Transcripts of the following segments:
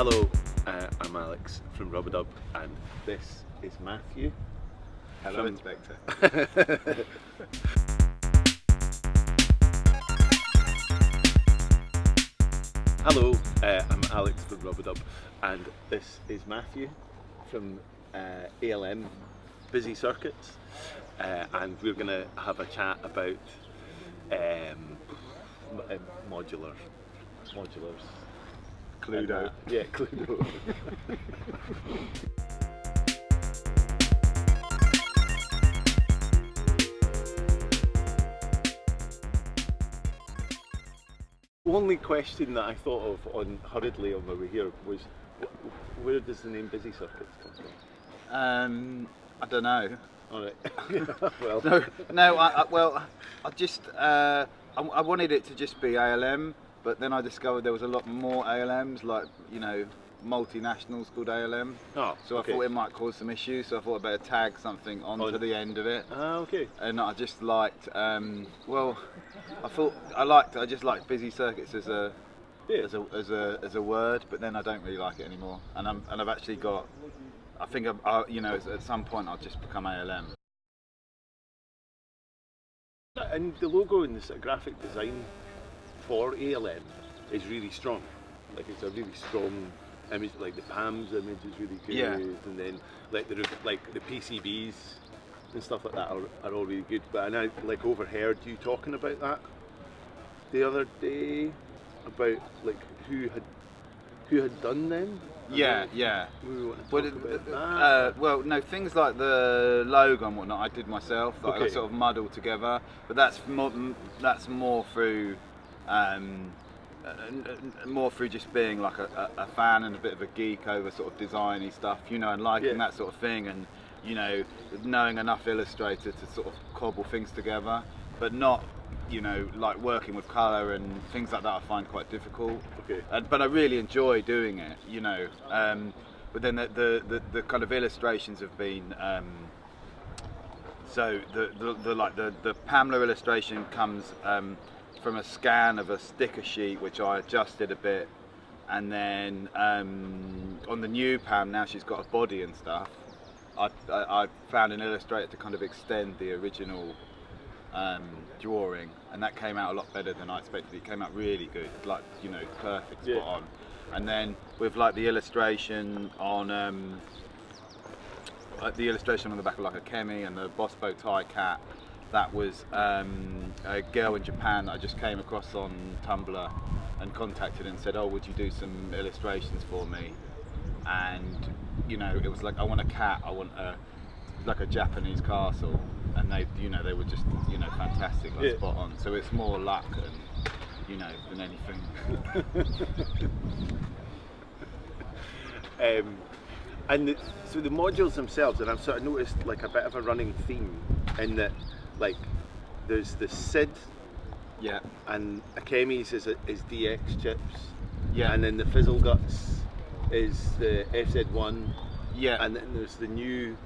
Hello, I'm Alex from Rub-a-Dub, and this is Matthew. Hello, Inspector. Hello, I'm Alex from Rub-a-Dub, and this is Matthew from ALM Busy Circuits, and we're going to have a chat about modulars. Cluedo. Yeah, Cluedo. Only question that I thought of hurriedly on my way here was, where does the name Busy Circuits come from? I don't know. All right. No. I wanted it to just be ALM, but then I discovered there was a lot more ALMs, like, you know, multinationals called ALM. Oh, so okay. I thought it might cause some issues, so I thought I'd better tag something onto the end of it. Ah, okay. And I just liked, I just liked Busy Circuits as a word, but then I don't really like it anymore. And I've actually got, I think at some point I'll just become ALM. And the logo and the sort of graphic design for ALM is really strong. Like, it's a really strong image. Like the PAMs image is really good, Yeah. and then like the PCBs and stuff like that are all really good. But I overheard you talking about that the other day, about like who had done them. Yeah. We want to talk about that. No, things like the logo and whatnot I did myself. Like, Okay. I sort of muddled together, but that's more through just being like a fan and a bit of a geek over sort of designy stuff, you know, and liking that sort of thing, and, you know, knowing enough Illustrator to sort of cobble things together, but not, you know, like working with colour and things like that I find quite difficult. Okay. But I really enjoy doing it, you know. But then the kind of illustrations have been so the Pamela illustration comes from a scan of a sticker sheet which I adjusted a bit, and then on the new Pam, now she's got a body and stuff, I found an illustrator to kind of extend the original drawing, and that came out a lot better than I expected. It came out really good, like, you know, perfect, spot on. And then with like the illustration on the back of like a Kemi and the boss bow tie cat, that was a girl in Japan that I just came across on Tumblr and contacted and said, oh, would you do some illustrations for me? And, you know, it was like, I want a cat, I want like a Japanese castle, and they were just, you know, fantastic, like spot on. So it's more luck and, you know, than anything. So the modules themselves, and I've sort of noticed like a bit of a running theme in that, like, there's the SID, and Akemi's is DX chips, and then the Fizzle Guts is the FZ1, and then there's the new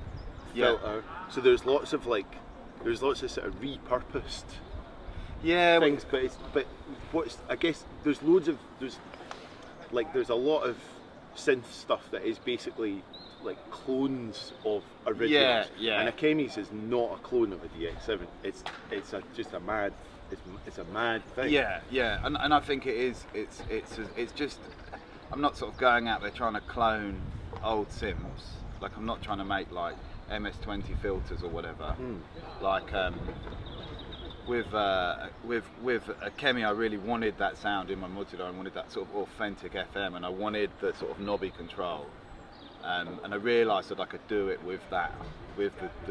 filter. So there's lots of sort of repurposed things, but I guess there's a lot of synth stuff that is basically like clones of originals. And Akemi's is not a clone of a DX7. It's a mad thing. And I think it is. It's just, I'm not sort of going out there trying to clone old Sims. Like, I'm not trying to make like MS-20 filters or whatever. Like with Akemi, I really wanted that sound in my modular. I wanted that sort of authentic FM, and I wanted the sort of knobby control. And I realised that I could do it with the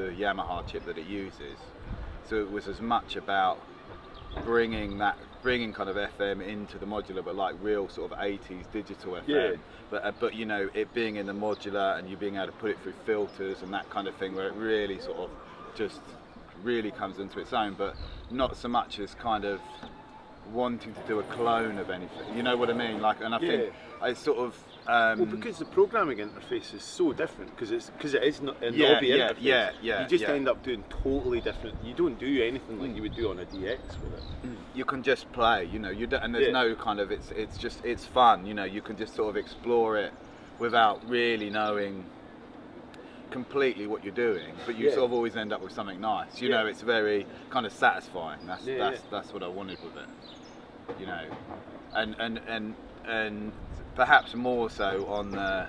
Yamaha chip that it uses. So it was as much about bringing kind of FM into the modular, but like real sort of 80s digital FM. But you know, it being in the modular and you being able to put it through filters and that kind of thing, where it really sort of just really comes into its own, but not so much as kind of wanting to do a clone of anything. You know what I mean? Like, and I think it's sort of, Well, because the programming interface is so different, because it is not a knobby interface. You just end up doing totally different. You don't do anything like you would do on a DX with it. You can just play, you know. And there's no kind of it's fun, you know. You can just sort of explore it without really knowing completely what you're doing, but you sort of always end up with something nice. You know, it's very kind of satisfying. That's what I wanted with it, you know, and perhaps more so on the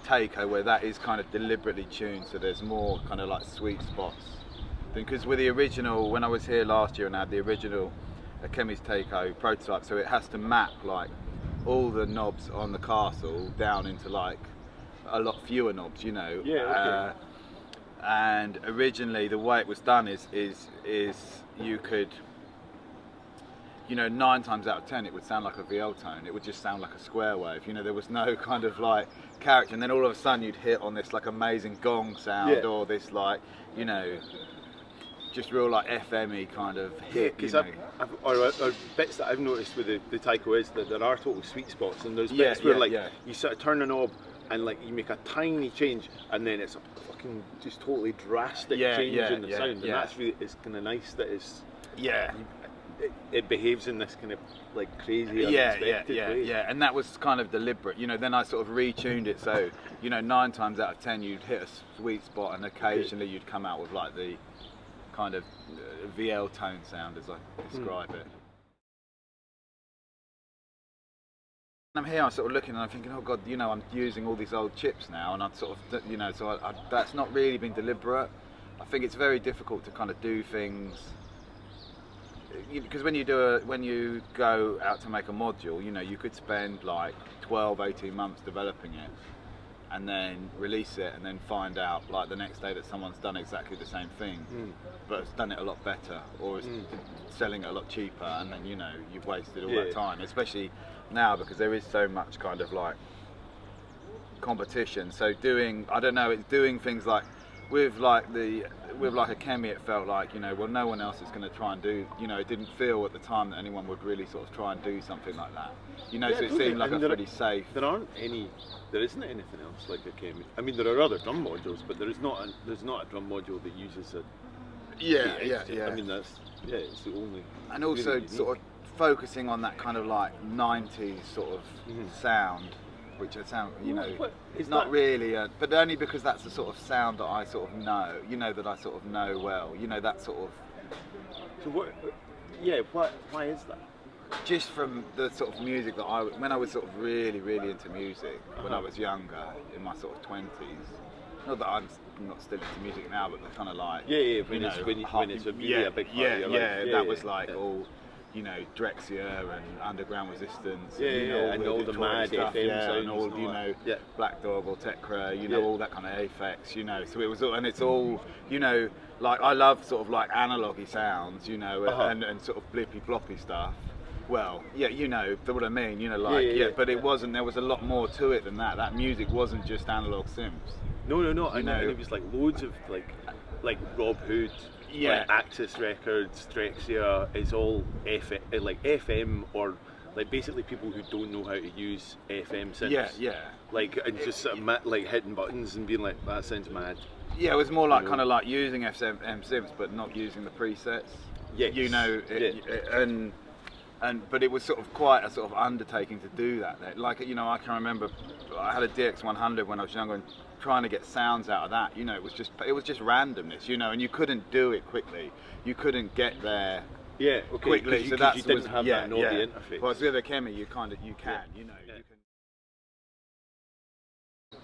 Takeo, where that is kind of deliberately tuned, so there's more kind of like sweet spots. Because with the original, when I was here last year and I had the original Akemi's Takeo prototype, so it has to map like all the knobs on the castle down into like a lot fewer knobs, you know. And originally the way it was done is you could, you know, 9 times out of 10 it would sound like a VL tone. It would just sound like a square wave. You know, there was no kind of like character, and then all of a sudden you'd hit on this like amazing gong sound or this like, you know, just real like FM-y kind of hit. Because or bits that I've noticed with the Taiko is that there are total sweet spots, and there's bits where like you sort of turn a knob and like you make a tiny change, and then it's a fucking just totally drastic change in the sound, and that's really, it's kind of nice that it's it behaves in this kind of like crazy unexpected way. And that was kind of deliberate, you know. Then I sort of retuned it, so you know, 9 times out of 10 you'd hit a sweet spot, and occasionally you'd come out with like the kind of VL tone sound, as I describe it. I'm here, I'm sort of looking and I'm thinking, oh God, you know, I'm using all these old chips now, and I'm sort of, you know, so that's not really been deliberate. I think it's very difficult to kind of do things, because when you go out to make a module, you know, you could spend like 12-18 months developing it, and then release it, and then find out like the next day that someone's done exactly the same thing, but has done it a lot better, or is selling it a lot cheaper, and then, you know, you've wasted all that time, especially now because there is so much kind of like competition. So doing things like with Akemi, it felt like, you know, well, no one else is going to try and do, you know, it didn't feel at the time that anyone would really sort of try and do something like that, you know. So it seemed like a pretty safe. There isn't anything else like Akemi. I mean, there are other drum modules, but there's not a drum module that uses a I mean, it's the only. And also really sort of focusing on that kind of like 90s sort of sound, which I sound, you know, it's not really but only because that's the sort of sound that I sort of know, you know, that I sort of know well, you know, that sort of. So why is that? Just from the sort of music that when I was sort of really, really into music, when I was younger, in my sort of 20s, not that I'm not still into music now, but the kind of like, when it's a really a big part of your life. That was like all, you know, Drexciya and Underground Resistance, and all the mad stuff, FM sounds, and all, you know, Black Dog or Tekra, you know, all that kind of effects, you know. So it was all, and it's all, you know, like I love sort of like analogy sounds, you know, and sort of blippy bloppy stuff. Well, you know what I mean, you know, like but it wasn't. There was a lot more to it than that. That music wasn't just analog synths. No. And it was like loads of like Rob Hood, like Axis Records, Drexciya is all like FM, or like basically people who don't know how to use FM synths. Like, and just sort of like hitting buttons and being like, that sounds mad. Yeah, it was more like kind of like using FM synths, but not using the presets. Yes. You know, but it was sort of quite a sort of undertaking to do that. Like, you know, I can remember I had a DX100 when I was younger, and trying to get sounds out of that, you know, it was just randomness, you know, and you couldn't do it quickly. You couldn't get there quickly. So that's you didn't have that knobby interface. Well, with Akemi, you can, you know. You can.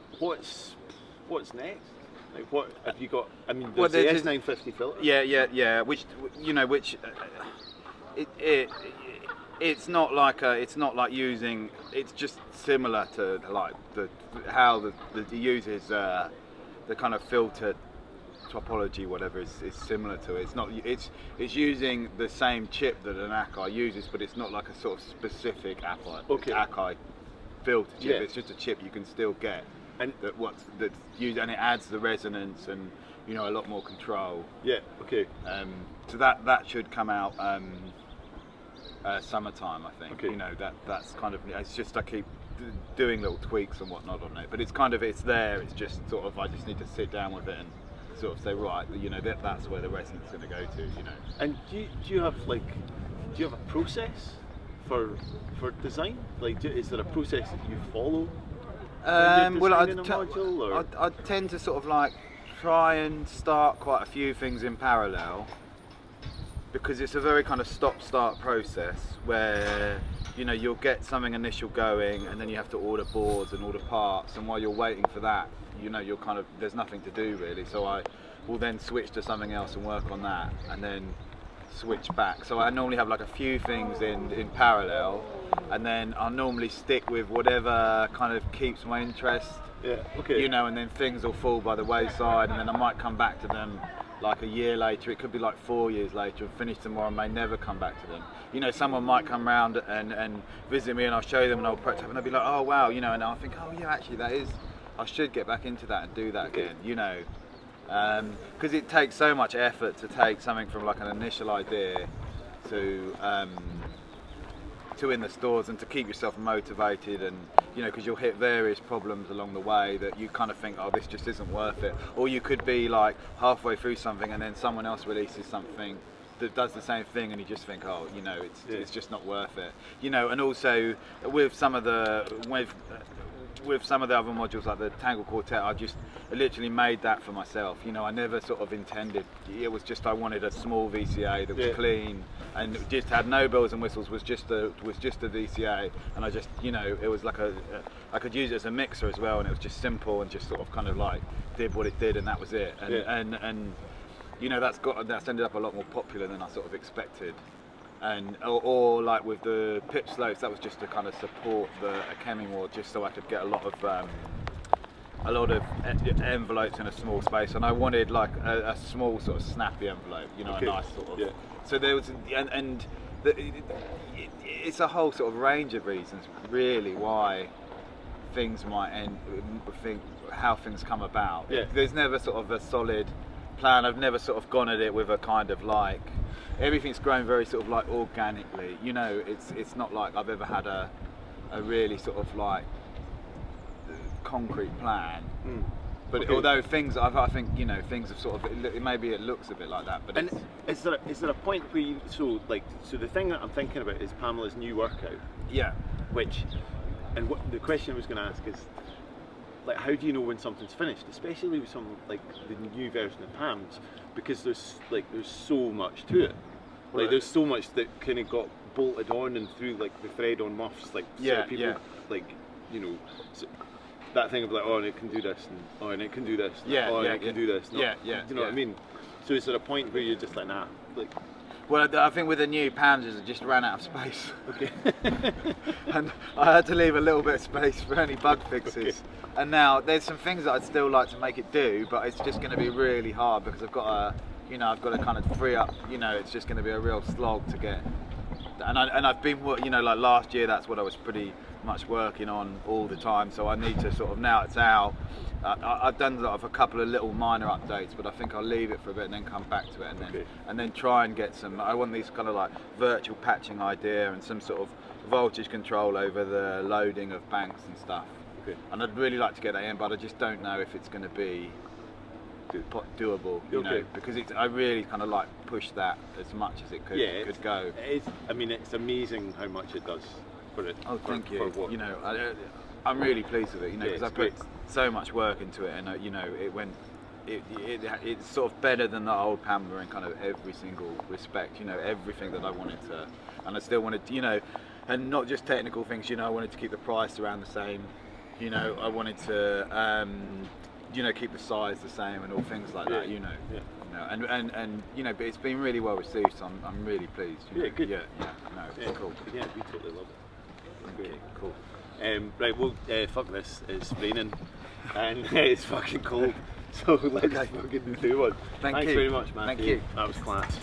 What's next? Like, what have you got? I mean, there's the S950 filter. Which, you know, it's not like using. It's just similar to like how the uses the kind of filter topology, whatever, is similar to it. It's not. It's using the same chip that an Akai uses, but it's not like a sort of specific Akai filter chip. It's just a chip you can still get, and that's used, and it adds the resonance and, you know, a lot more control. So that should come out summertime, I think. You know, that's kind of, it's just I keep doing little tweaks and whatnot on it. But it's kind of, it's there. It's just sort of, I just need to sit down with it and sort of say, right, you know, that's where the resonance is going to go to, you know. And do you have a process for design? Like, is there a process that you follow? Well, I tend to sort of like try and start quite a few things in parallel, because it's a very kind of stop-start process where, you know, you'll get something initial going and then you have to order boards and order parts, and while you're waiting for that, you know, you're kind of, there's nothing to do really, so I will then switch to something else and work on that and then switch back. So I normally have like a few things in parallel, and then I'll normally stick with whatever kind of keeps my interest. Yeah, okay. You know, and then things will fall by the wayside, and then I might come back to them like a year later. It could be like 4 years later, and finish tomorrow and may never come back to them. You know, someone might come round and visit me, and I'll show them an old prototype, and they'll be like, oh wow, you know, and I'll think, oh yeah, actually I should get back into that and do that again, you know. Because it takes so much effort to take something from like an initial idea to in the stores, and to keep yourself motivated, and you know, because you'll hit various problems along the way that you kind of think, oh, this just isn't worth it. Or you could be like halfway through something and then someone else releases something that does the same thing, and you just think, oh, you know, it's just not worth it, you know. And also with some of the other modules like the Tangle Quartet, I literally made that for myself, you know. I never sort of intended, it was just, I wanted a small VCA that was clean and just had no bells and whistles, was just a VCA, and I just, you know, it was like I could use it as a mixer as well, and it was just simple and just sort of kind of like did what it did, and that was it. And you know, that's ended up a lot more popular than I sort of expected. And or like with the pip slopes, that was just to kind of support the chemming wall, just so I could get a lot of envelopes in a small space, and I wanted like a small sort of snappy envelope, you know, a nice sort of. Yeah. So there was, it's a whole sort of range of reasons, really, why things might end, how things come about. Yeah. There's never sort of a solid plan. I've never sort of gone at it with a kind of like, everything's grown very sort of like organically, you know. It's not like I've ever had a really sort of like concrete plan. But although things, I think, you know, things have sort of, maybe it looks a bit like that. But is there a point where you, so the thing that I'm thinking about is Pamela's new workout. Yeah. And what the question I was going to ask is, like, how do you know when something's finished, especially with something like the new version of PAMs, because there's so much to it. Like, there's so much that kind of got bolted on and through, like the thread-on muffs, like people, like, you know, so that thing of like, oh, and it can do this, and oh, and it can do this, and it can do this. Do you know what I mean? So is there a point where you're just like, nah, like? Well, I think with the new PAMs, it just ran out of space. Okay. And I had to leave a little bit of space for any bug fixes. Okay. And now there's some things that I'd still like to make it do, but it's just going to be really hard, because I've got to kind of free up. You know, it's just going to be a real slog to get. And I've been, you know, like last year, that's what I was pretty much working on all the time. So I need to sort of, now it's out. I've done sort of a couple of little minor updates, but I think I'll leave it for a bit and then come back to it, and then try and get some. I want these kind of like virtual patching idea and some sort of voltage control over the loading of banks and stuff. Okay. And I'd really like to get that in, but I just don't know if it's going to be doable, you know, because I really kind of like push that as much as it could go. It's amazing how much it does for it. Oh, thank you. You know, I'm really pleased with it, you know, because I put so much work into it, and you know, it's sort of better than the old Pamela in kind of every single respect, you know, everything that I wanted to, and I still wanted, you know, and not just technical things, you know, I wanted to keep the price around the same, you know, I wanted to you know, keep the size the same and all things like that, you know. Yeah. You know, and you know, but it's been really well received, so I'm really pleased. You know? Good. Yeah, no, it's cool. Yeah, we totally love it. Okay, cool. Right, well, fuck this, it's raining and it's fucking cold, so let's fucking do one. Thanks very much, Matthew. Thank you. That was class.